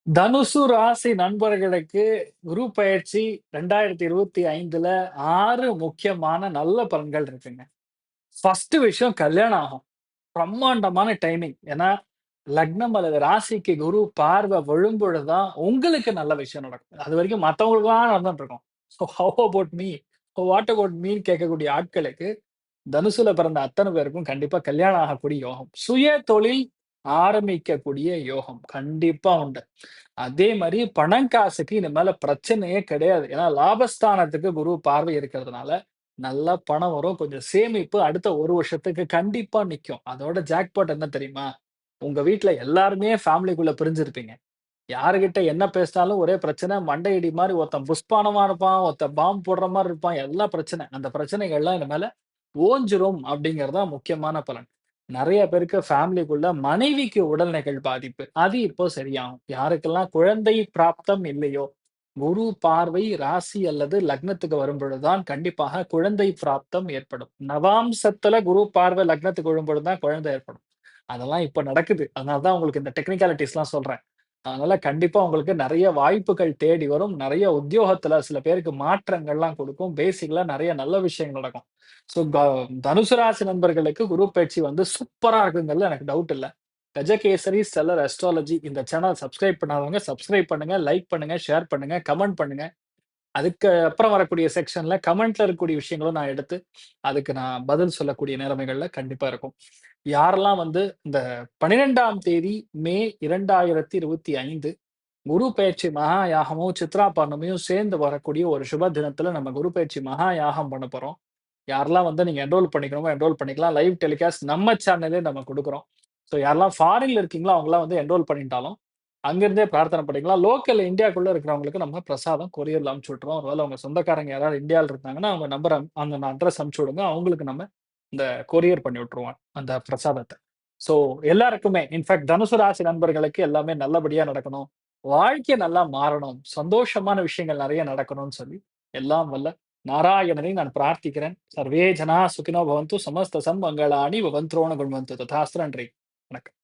தனுசு ராசி நண்பர்களுக்கு குரு பெயர்ச்சி 2025ல 6 முக்கியமான நல்ல பலன்கள் இருக்குங்க. ஃபர்ஸ்ட் விஷயம் கல்யாணம் ஆகும். பிரம்மாண்டமான டைமிங். ஏன்னா, லக்னம் அல்லது ராசிக்கு குரு பார்வை விழும்பொழுது தான் உங்களுக்கு நல்ல விஷயம் நடக்கும். அதுவரைக்கும் மத்தவங்களுக்கெல்லாம் நடந்துட்டு இருக்கும். So how about me? What about மீன்னு கேட்கக்கூடிய ஆட்களுக்கு தனுசுல பிறந்த அத்தன பேருக்கும் கண்டிப்பா கல்யாணம் ஆகக்கூடிய யோகம். சுய தொழில் ஆரம்பிக்கக்கூடிய யோகம் கண்டிப்பா உண்டு. அதே மாரி பணம் காசுக்கு இனிமேல பிரச்சனையே கிடையாது. ஏன்னா லாபஸ்தானத்துக்கு குரு பார்வை இருக்கிறதுனால, நல்லா பணம் வரும். கொஞ்சம் சேமிப்பு அடுத்த 1 வருஷத்துக்கு கண்டிப்பா நிக்கும். அதோட ஜாக்பாட் என்ன தெரியுமா? உங்க வீட்ல எல்லாருமே ஃபேமிலிக்குள்ள பிரிஞ்சிருப்பீங்க. யாருகிட்ட என்ன பேசினாலும் ஒரே பிரச்சனை. மண்டை இடி மாரி ஒருத்தன் புஷ்பானமா இருப்பான், ஒருத்தன் பாம் போடுற மாரி இருப்பான். எல்லாம் பிரச்சனை. அந்த பிரச்சனைகள்லாம் இனிமேல ஓஞ்சிரும் அப்படிங்கிறது தான் முக்கியமான பலன். நெறைய பேருக்கு ஃபேமிலிக்குள்ள மனைவிக்கு உடல்நிலைகள் பாதிப்பு. அது இப்போ சரியாகும். யாருக்கெல்லாம் குழந்தை பிராப்தம் இல்லையோ, குரு பார்வை ராசி அல்லது லக்னத்துக்கு வரும்பொழுது தான் கண்டிப்பாக குழந்தை பிராப்தம் ஏற்படும். நவாம்சத்துல குரு பார்வை லக்னத்துக்கு விழும்பொழுது தான் குழந்தை ஏற்படும். அதெல்லாம் இப்ப நடக்குது. அதனால தான் உங்களுக்கு இந்த டெக்னிக்காலிட்டீஸ்லாம் சொல்றேன். அதனால கண்டிப்பா உங்களுக்கு நெறைய வாய்ப்புகள் தேடி வரும். நெறைய உத்தியோகத்துல சில பேருக்கு மாற்றங்கள்லாம் குடுக்கும். பேசிக்கலா நெறைய நல்ல விஷயங்கள் நடக்கும். ஸோ தனுசு ராசி நண்பர்களுக்கு குரு பயிற்சி வந்து சூப்பரா இருக்குங்கிறதுல எனக்கு டவுட் இல்ல. கஜகேசரி ஸ்டெல்லர் அஸ்ட்ராலஜி இந்த சேனல் சப்ஸ்கிரைப் பண்ணாதவங்க சப்ஸ்கிரைப் பண்ணுங்க, லைக் பண்ணுங்க, ஷேர் பண்ணுங்க, கமெண்ட் பண்ணுங்க. அதுக்கு அப்புறம் வரக்கூடிய செக்ஷன்ல கமெண்ட்ல இருக்கக்கூடிய விஷயங்களும் நான் எடுத்து, அதுக்கு நான் பதில் சொல்லக்கூடிய நிலைமைகள்ல கண்டிப்பா இருக்கும். யாரெல்லாம் வந்து இந்த 12ஆம் தேதி மே 2025 குரு பெயர்ச்சி மகா யாகமும், சித்ரா பௌர்ணமியும் சேர்ந்து வரக்கூடிய ஒரு சுப தினத்துல நம்ம குரு பெயர்ச்சி மகா யாகம் பண்ண போறோம். யாரெல்லாம் வந்து நீங்க என்ரோல் பண்ணிக்கணுமோ என்ரோல் பண்ணிக்கலாம். லைவ் டெலிகாஸ்ட் நம்ம சேனல்லயே நம்ம குடுக்குறோம். ஸோ யாரெல்லாம் ஃபாரின்ல இருக்கீங்களோ அவங்கலாம் வந்து என்ரோல் பண்ணிட்டாலும், அங்கிருந்தே பிரார்த்தனை பண்ணிக்கலாம். லோக்கல் இந்தியாக்குள்ள இருக்கிறவங்களுக்கு நம்ம பிரசாதம் கொரியர்ல அனுப்பிச்சு விட்டுருவோம். ஒருவேள உங்க சொந்தக்காரங்க யாராவது இந்தியால இருந்தாங்கன்னா, அவங்க நம்பர் அந்த அட்ரஸ் அனுப்பிச்சு விடுங்க. அவங்களுக்கு நம்ம இந்த கொரியர் பண்ணி விட்டுருவோம் அந்த பிரசாதத்த. ஸோ எல்லாருக்குமே இன்ஃபாக்ட் தனுசு ராசி நண்பர்களுக்கு எல்லாமே நல்லபடியா நடக்கணும். வாழ்க்கை நல்லா மாறணும். சந்தோஷமான விஷயங்கள் நெறைய நடக்கணும்னு சொல்லி, எல்லாம் வல்ல நாராயணனை நான் பிரார்த்திக்கிறேன். சர்வே ஜனா சுகினோ பவந்து. சமஸ்த சன்மங்களானி பவந்த்ரோண குண்வந்து. ததாஸ்து. நன்றி. வணக்கம்.